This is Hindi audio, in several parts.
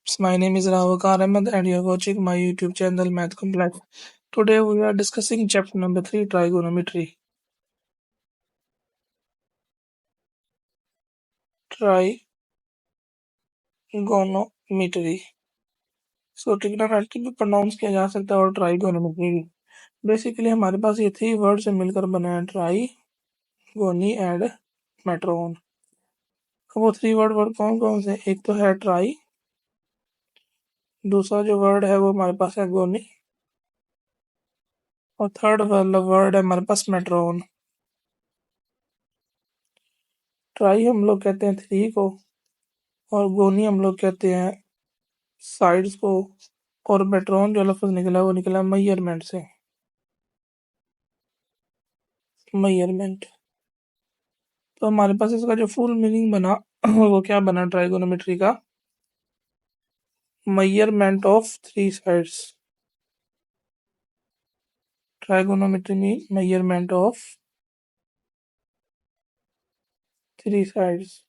My name is Ravakar Ahmed and you're watching my YouTube channel Math Complex. Today we are discussing chapter number 3 trigonometry. Trigonometry. So trigonometry भी प्रोनाउंस किया जा सकता है और ट्राइगोनोमेट्री भी. बेसिकली हमारे पास ये 3 वर्ड से मिलकर बना है ट्राई, गोनी एंड मेट्रोन. वो 3 वर्ड कौन कौन से? एक तो है ट्राई, दूसरा जो वर्ड है वो हमारे पास है गोनी और थर्ड वर्ड है हमारे पास मेट्रोन. ट्राई हम लोग कहते हैं 3 को और गोनी हम लोग कहते हैं साइड्स को और मेट्रोन जो लफ्ज निकला वो निकला मेजरमेंट से. मेजरमेंट तो हमारे पास इसका जो फुल मीनिंग बना वो क्या बना ट्राइगोनोमेट्री का? Measurement of 3 sides. Trigonometry mean measurement of 3 sides.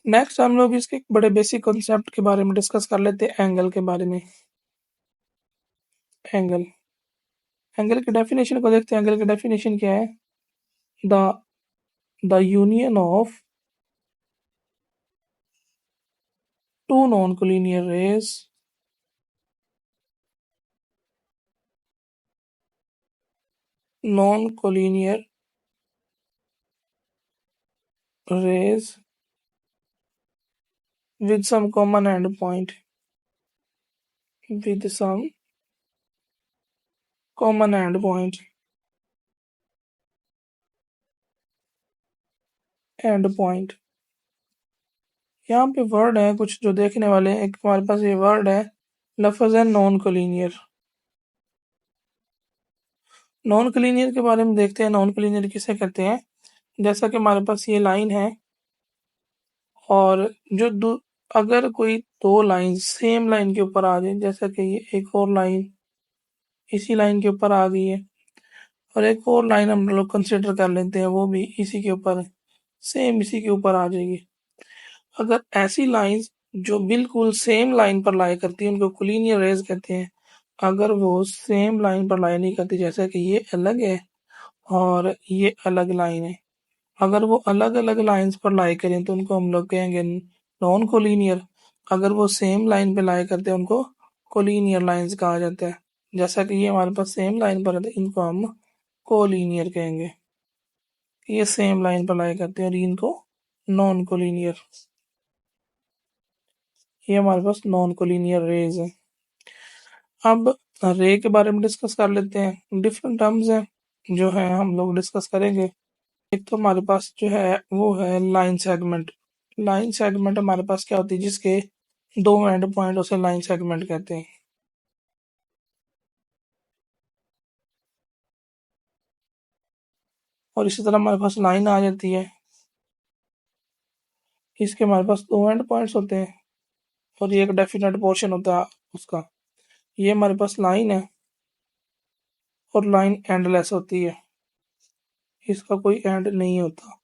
Next हम लोग इसके एक बड़े बेसिक कॉन्सेप्ट के बारे में डिस्कस कर लेते हैं, एंगल के बारे में. एंगल एंगल की डेफिनेशन को देखते हैं. एंगल की डेफिनेशन क्या है? The union of two non-collinear rays non-collinear rays with some common endpoint. With some common endpoint. Endpoint. यहाँ पे वर्ड है कुछ जो देखने वाले हैं. एक हमारे पास ये वर्ड है, लफ्ज है नॉन कोलिनियर. नॉन कोलिनियर के बारे में देखते हैं. नॉन कोलिनियर किसे कहते हैं? जैसा कि हमारे पास ये लाइन है और जो अगर कोई 2 लाइन सेम लाइन के ऊपर आ जाए, जैसा कि ये एक और लाइन इसी लाइन के ऊपर आ गई है और एक और लाइन हम लोग कंसिडर कर लेते हैं, वो भी इसी के ऊपर सेम इसी के ऊपर आ जाएगी. अगर ऐसी लाइंस जो बिल्कुल सेम लाइन पर लाई करती है उनको कोलिनियर रेज कहते हैं. अगर वो सेम लाइन पर लाई नहीं करती, जैसा कि ये अलग है और ये अलग लाइन है, अगर वो अलग अलग लाइंस पर लाई करें तो उनको हम लोग कहेंगे नॉन कोलिनियर. अगर वो सेम लाइन पे लाई करते हैं उनको कोलिनियर लाइंस कहा जाता है. जैसा कि ये हमारे पास सेम लाइन पर है तो इनको हम कोलिनियर कहेंगे. ये सेम लाइन पर लाई करते हैं और इनको नॉन कोलिनियर. ये हमारे पास नॉन कोलिनियर रेज है. अब रे के बारे में डिस्कस कर लेते हैं. डिफरेंट टर्म्स हैं जो है हम लोग डिस्कस करेंगे. एक तो हमारे पास जो है वो है लाइन सेगमेंट. लाइन सेगमेंट हमारे पास क्या होती है? जिसके 2 एंड पॉइंट उसे लाइन सेगमेंट कहते हैं. और इसी तरह हमारे पास लाइन आ जाती है, इसके हमारे पास 2 एंड पॉइंट्स होते हैं और ये एक डेफिनेट पोर्शन होता है उसका. ये हमारे पास लाइन है और लाइन एंडलेस होती है, इसका कोई एंड नहीं होता.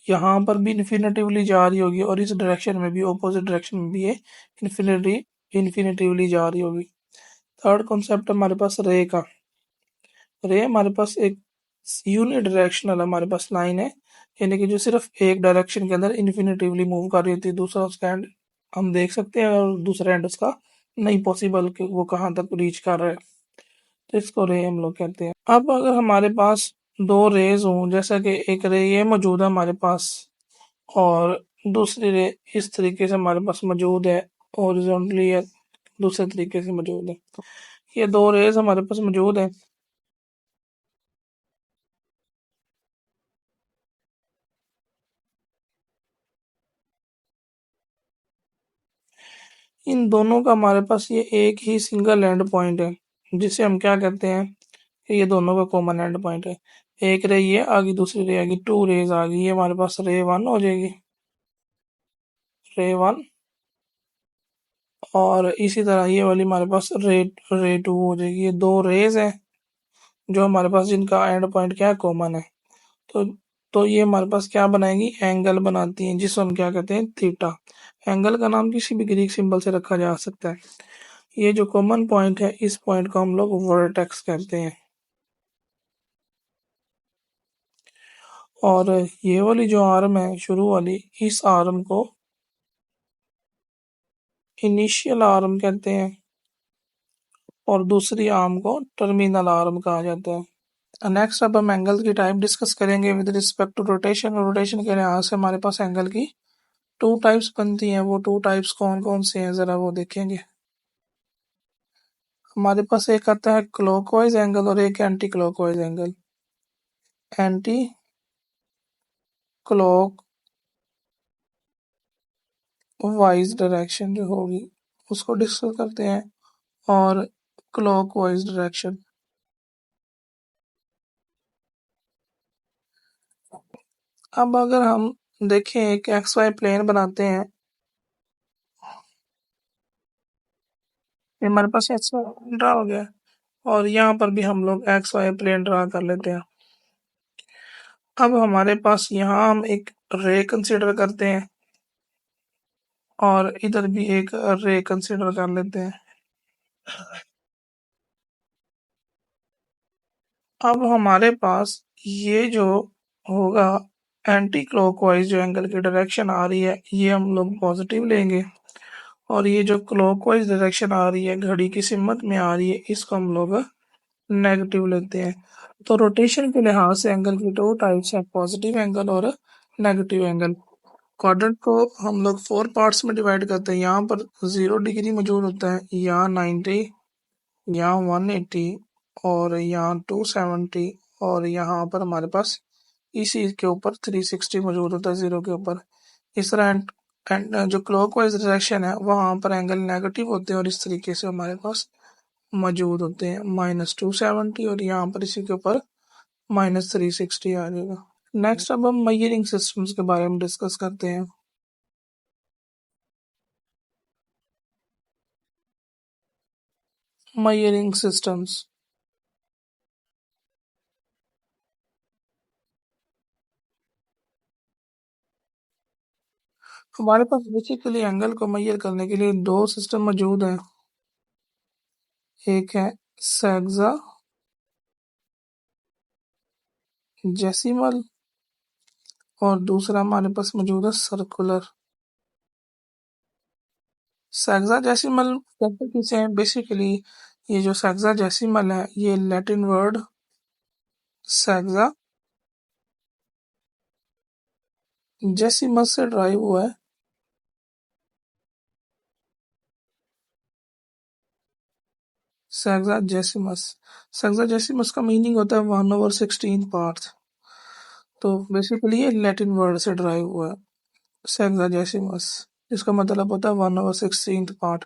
यहाँ पर भी इन्फिनेटिवली जा रही होगी और इस डायरेक्शन में भी, ऑपोजिट डायरेक्शन में भी ये इन्फिनेटिवली जा रही होगी. थर्ड कॉन्सेप्ट हमारे पास रे का. रे हमारे पास एक यूनि डायरेक्शनल हमारे पास लाइन है, यानी कि जो सिर्फ एक डायरेक्शन के अंदर इन्फिनेटिवली मूव कर रही होती है. दूसरा उसका एंड हम देख सकते हैं और दूसरा एंड उसका नहीं पॉसिबल कि वो कहाँ तक रीच कर रहा है, तो इसको रे हम लोग कहते हैं. अब अगर हमारे पास 2 रेज हों, जैसा कि एक रे ये मौजूद है हमारे पास और दूसरी रे इस तरीके से हमारे पास मौजूद है, हॉरिजॉन्टली या दूसरे तरीके से मौजूद है. ये 2 रेज हमारे पास मौजूद है. इन दोनों का हमारे पास ये एक ही सिंगल एंड पॉइंट है, जिसे हम क्या कहते हैं कि ये दोनों का कॉमन एंड पॉइंट है. एक रे ये आ गई, दूसरी रे आ गई, 2 रेज आ गई. ये हमारे पास रे 1 हो जाएगी, रे 1. और इसी तरह ये वाली हमारे पास रे 2 हो जाएगी. ये 2 रेज हैं जो हमारे पास जिनका एंड पॉइंट क्या है? कॉमन है. तो तो ये हमारे पास क्या बनाएगी, एंगल बनाती हैं, जिसको हम क्या कहते हैं, थीटा। एंगल का नाम किसी भी ग्रीक सिंबल से रखा जा सकता है। ये जो कॉमन पॉइंट है, इस पॉइंट को हम लोग वर्टेक्स कहते हैं। और ये वाली जो आर्म है शुरू वाली, इस आर्म को इनिशियल आर्म कहते हैं, और दूसरी आर्म को टर्मिनल आर्म कहा जाता है। नेक्स्ट अब हम एंगल की टाइप डिस्कस करेंगे with respect to rotation. Rotation के लिहाज से हमारे पास एंगल की टू टाइप्स बनती हैं। वो टू टाइप्स कौन कौन से हैं, जरा वो देखेंगे। हमारे पास एक आता है क्लॉकवाइज एंगल और एक anti clockwise angle. Anti clock wise direction जो होगी उसको डिस्कस करते हैं, और क्लॉकवाइज डायरेक्शन। अब अगर हम देखें, एक एक्स वाई प्लेन बनाते हैं, ये हमारे पास एक्स वाई ड्रा हो गया, और यहाँ पर भी हम लोग एक्स वाई प्लेन ड्रा कर लेते हैं। अब हमारे पास यहाँ हम एक रे कंसिडर करते हैं, और इधर भी एक रे कंसिडर कर लेते हैं। अब हमारे पास ये जो होगा, एंटी क्लॉकवाइज जो एंगल की डायरेक्शन आ रही है, ये हम लोग पॉजिटिव लेंगे, और ये जो क्लॉकवाइज डायरेक्शन आ रही है, घड़ी की सिमत में आ रही है, इसको हम लोग नेगेटिव लेते हैं। तो रोटेशन के लिहाज से एंगल की दो टाइप्स हैं, पॉजिटिव एंगल और नेगेटिव एंगल। क्वाड्रेंट को हम लोग 4 पार्ट्स में डिवाइड करते हैं। यहाँ पर 0 डिग्री मौजूद होता है, यहाँ 90, यहाँ 180, और यहाँ 270, और यहाँ पर हमारे पास इसी के ऊपर 360 मौजूद होता है, 0 के ऊपर। इस तरह जो क्लॉकवाइज डायरेक्शन है वहाँ पर एंगल नेगेटिव होते हैं, और इस तरीके से हमारे पास मौजूद होते हैं -270, और यहाँ पर इसी के ऊपर -360 आ जाएगा। नेक्स्ट अब हम मेजरिंग सिस्टम्स के बारे में डिस्कस करते हैं। मेजरिंग सिस्टम्स, हमारे पास बेसिकली एंगल को मेजर करने के लिए दो सिस्टम मौजूद हैं। एक है सैग्जा जेसिमल, और दूसरा हमारे पास मौजूद है सर्कुलर। सैग्जा जेसिमल कहते किसे हैं, बेसिकली ये जो सैग्जा जेसिमल है, ये लैटिन वर्ड सैग्जा जेसिमस से ड्राइव हुआ है। सेक्साजेसिमस, सेक्साजेसिमस का मीनिंग होता है 1/16 पार्ट। तो बेसिकली ये लैटिन वर्ड से ड्राइव हुआ है, सेक्साजेसिमस, जिसका मतलब होता है 1/16 पार्ट।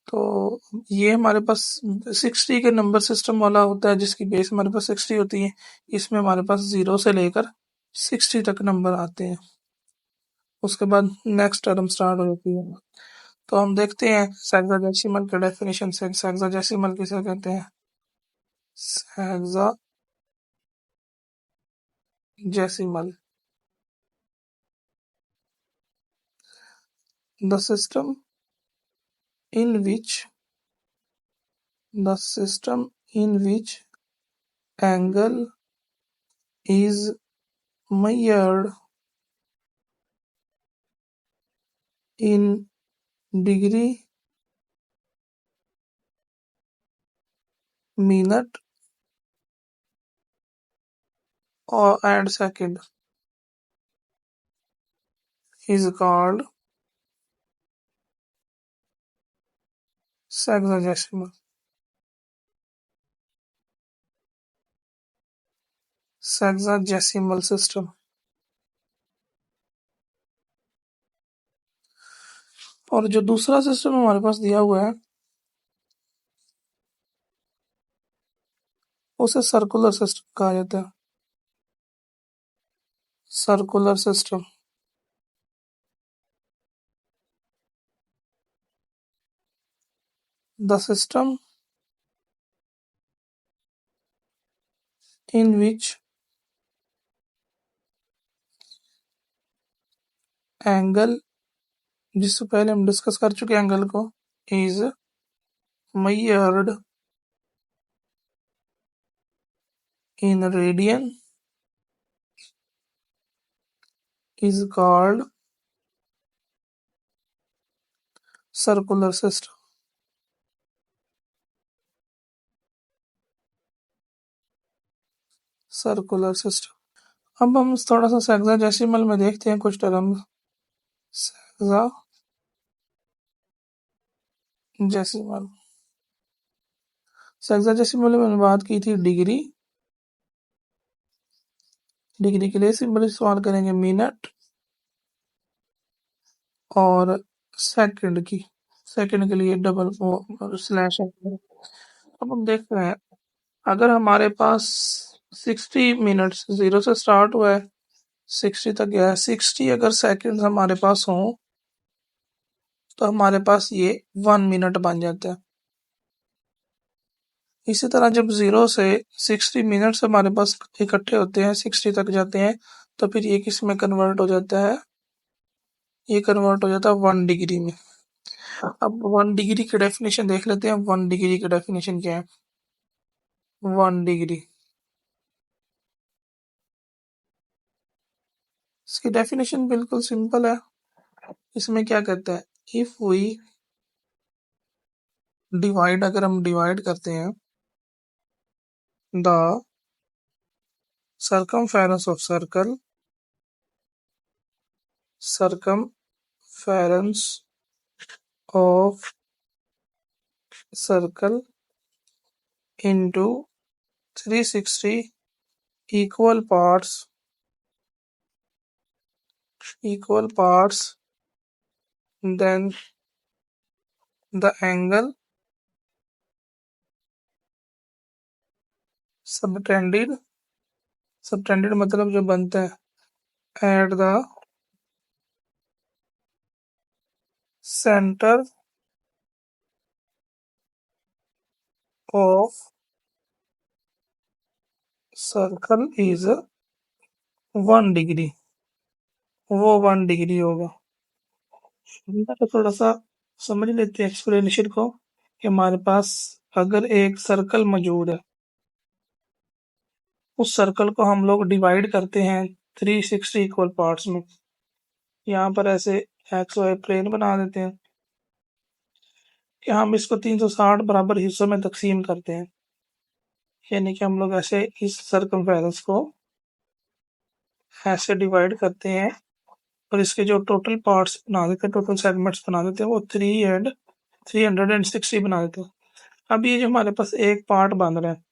तो ये हमारे पास 60 के नंबर सिस्टम वाला होता है, जिसकी बेस हमारे पास 60 होती है। इसमें हमारे पास 0 से लेकर 60 तक नंबर आते हैं, उसके बाद नेक्स्ट टर्म स्टार्ट हो जाती है। तो हम देखते हैं सेक्साजेसिमल के डेफिनेशन से। सेक्साजेसिमल किसे कहते हैं, hexadecimal, the system in which the system in which angle is measured in degree, minute, or and second is called sexagesimal, sexagesimal system। और जो दूसरा सिस्टम हमारे पास दिया हुआ है, उसे सर्कुलर सिस्टम कहा जाता है। Circular system, the system in which angle, जिससे पहले हम डिस्कस कर चुके एंगल को, is measured in radian is called circular system. Circular system. अब हम थोड़ा सा सेक्साडेसिमल में देखते हैं कुछ टर्म। सेक्साडेसिमल, सेक्साडेसिमल में बात की थी डिग्री। डिग्री के लिए सिंपल इस्तेमाल करेंगे मिनट और सेकंड की। सेकंड के लिए डबल स्लैश है। अब हम देखते हैं, अगर हमारे पास 60 मिनट्स 0 से स्टार्ट हुआ है, 60 तक गया है, 60 अगर सेकंड हमारे पास हो तो हमारे पास ये 1 मिनट बन जाता है। इसी तरह जब 0 से 60 मिनट्स हमारे पास इकट्ठे होते हैं, 60 तक जाते हैं, तो फिर ये किस में कन्वर्ट हो जाता है? ये कन्वर्ट हो जाता है 1 डिग्री में। अब 1 डिग्री की डेफिनेशन देख लेते हैं। 1 डिग्री की डेफिनेशन क्या है? 1 डिग्री, इसकी डेफिनेशन बिल्कुल सिंपल है। इसमें क्या कहता है? इफ वी डिवाइड, अगर हम डिवाइड करते हैं the circumference of circle, circumference of circle into 360 equal parts, then the angle subtended, subtended मतलब जो बनता है at the center of circle is 1 degree. वो 1 डिग्री होगा। तो थोड़ा सा समझ लेते हैं एक्सप्लेनेशन को कि हमारे पास अगर एक सर्कल मौजूद है, उस सर्कल को हम लोग डिवाइड करते हैं 360 इक्वल पार्ट्स में। यहाँ पर ऐसे एक्स वाई प्लेन बना देते हैं कि हम इसको 360 बराबर हिस्सों में तकसीम करते हैं। यानी कि हम लोग ऐसे इस सर्कमफेरेंस को ऐसे डिवाइड करते हैं और इसके जो टोटल पार्ट्स बना देते हैं, टोटल सेगमेंट्स बना देते हैं, वो 360 बना देते हैं। अब ये जो हमारे पास एक पार्ट बन रहा है,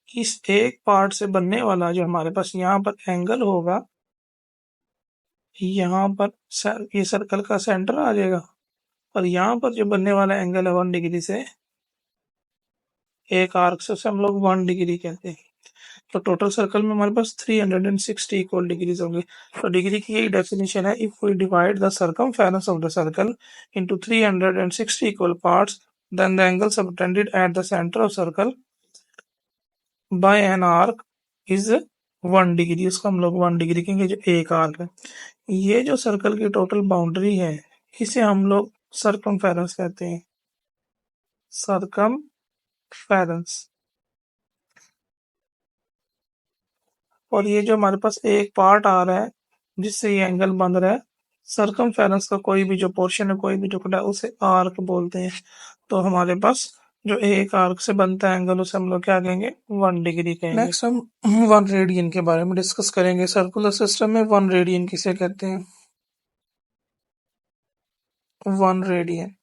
इस एक पार्ट से बनने वाला जो हमारे पास यहाँ पर एंगल होगा, यहाँ पर ये सर्कल का सेंटर आ जाएगा और यहाँ पर जो बनने वाला एंगल है 1 डिग्री से, एक आर्क से, उसे हम लोग 1 डिग्री कहते हैं। तो टोटल सर्कल में हमारे पास 360 इक्वल डिग्रीज होंगे। तो डिग्री की यही डेफिनेशन है, if we divide the circumference of the circle into 360 equal parts, then the angle subtended at the centre of circle by an arc is 1 degree. इसको हम लोग 1 डिग्री कहेंगे, जो एक आर्क है। ये जो सर्कल की टोटल बाउंड्री है, इसे हम लोग सर्कमफेरेंस कहते हैं। सर्कमफेरेंस। और ये जो हमारे पास एक पार्ट आ रहा है जिससे ये एंगल बन रहा है, सर्कमफेरेंस का कोई भी जो पोर्शन है, कोई भी टुकड़ा है, उसे आर्क बोलते हैं। तो हमारे पास जो एक आर्क से बनता है एंगल, उसे हम लोग क्या कहेंगे? 1 डिग्री कहेंगे। नेक्स्ट हम 1 रेडियन के बारे में डिस्कस करेंगे। सर्कुलर सिस्टम में 1 रेडियन किसे कहते हैं? 1 रेडियन,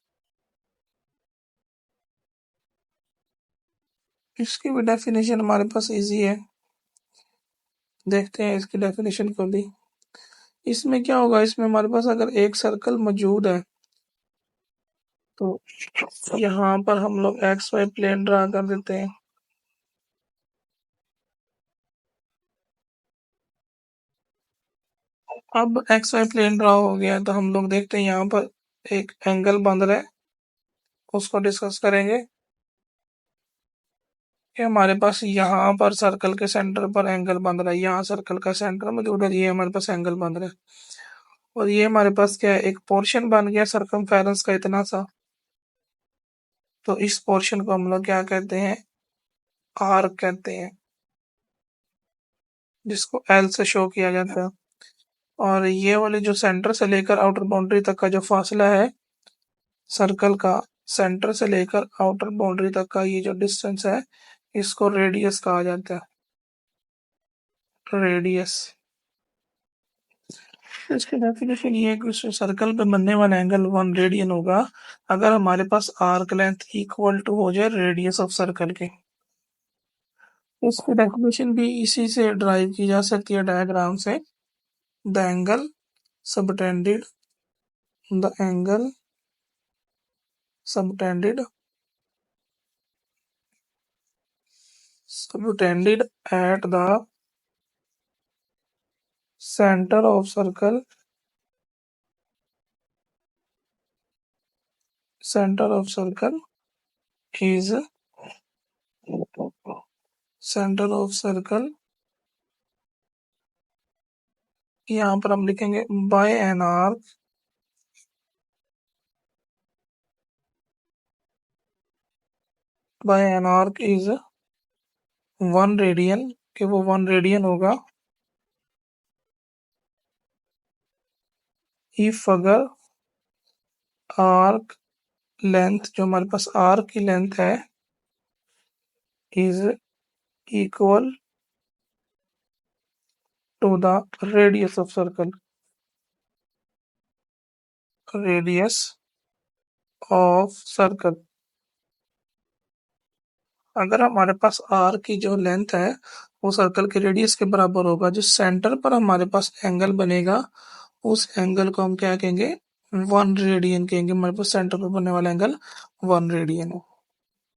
इसकी भी डेफिनेशन हमारे पास इजी है, देखते हैं इसकी डेफिनेशन को भी। इसमें क्या होगा, इसमें हमारे पास अगर एक सर्कल मौजूद है तो यहाँ पर हम लोग एक्स वाई प्लेन ड्रा कर देते हैं। अब एक्स वाई प्लेन ड्रा हो गया तो हम लोग देखते हैं यहाँ पर एक एंगल बन रहा है, उसको डिस्कस करेंगे कि हमारे पास यहाँ पर सर्कल के सेंटर पर एंगल बन रहा है। यहाँ सर्कल का सेंटर मौजूद है, ये हमारे पास एंगल बन रहा है। और ये हमारे पास क्या है, एक पोर्शन बन गया सरकमफेरेंस का इतना सा। तो इस पोर्शन को हम लोग क्या कहते हैं, आर्क कहते हैं, जिसको एल से शो किया जाता है। और ये वाले जो सेंटर से लेकर आउटर बाउंड्री तक का जो फासला है सर्कल का, सेंटर से लेकर आउटर बाउंड्री तक का ये जो डिस्टेंस है, इसको रेडियस कहा जाता है, रेडियस। इसकी डेफिनेशन ये है कि उस सर्कल पे बनने वाला एंगल 1 रेडियन होगा अगर हमारे पास आर्क लेंथ इक्वल टू हो जाए रेडियस ऑफ सर्कल के। इसकी डेफिनेशन भी इसी से ड्राइव की जा सकती है डायग्राम से। The angle subtended, the angle subtended subtended at the center of circle, center of circle is, center of circle यहाँ पर हम लिखेंगे by an arc, by an arc is 1 radian, कि वो 1 रेडियन होगा if अगर आर्क लेंथ, जो हमारे पास आर्क की लेंथ है, is equal to the radius of circle, radius of circle। अगर हमारे पास आर की जो लेंथ है वो सर्कल के रेडियस के बराबर होगा, जो सेंटर पर हमारे पास एंगल बनेगा उस एंगल को हम क्या कहेंगे, 1 रेडियन कहेंगे। हमारे पास सेंटर पर बनने वाला एंगल 1 रेडियन है।